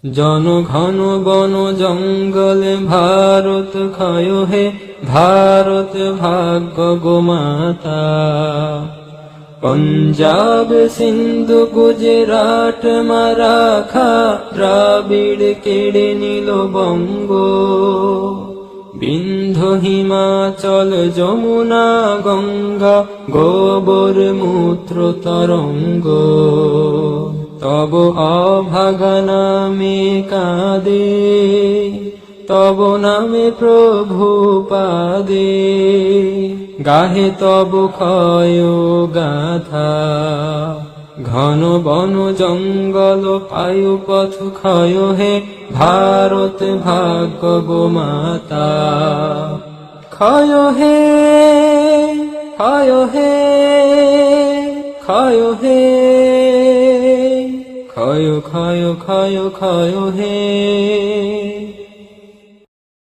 জনঘন বন জঙ্গলে ভারত ক্ষয় হে, ভারত ভাগ্য গোমাতা। পঞ্জাব সিন্ধু গুজরাট মারাঠা, দ্রাবিড় কেড়ে নিল বঙ্গ। বিন্ধ্য হিমাচল যমুনা গঙ্গা, গোবর মূত্র তরঙ্গ। তব অভাগা নামে কাঁদে, তব নামে প্রভু পাদে। গাহে তব ক্ষয় গাথা, ঘন বন জঙ্গল পায়ু পথ ক্ষয় হে, ভারত ভাগ্য গোমাতা। ক্ষয় হে, ক্ষয় হে, ক্ষয় হে, ক্ষয় ক্ষয় ক্ষয় ক্ষয় হে।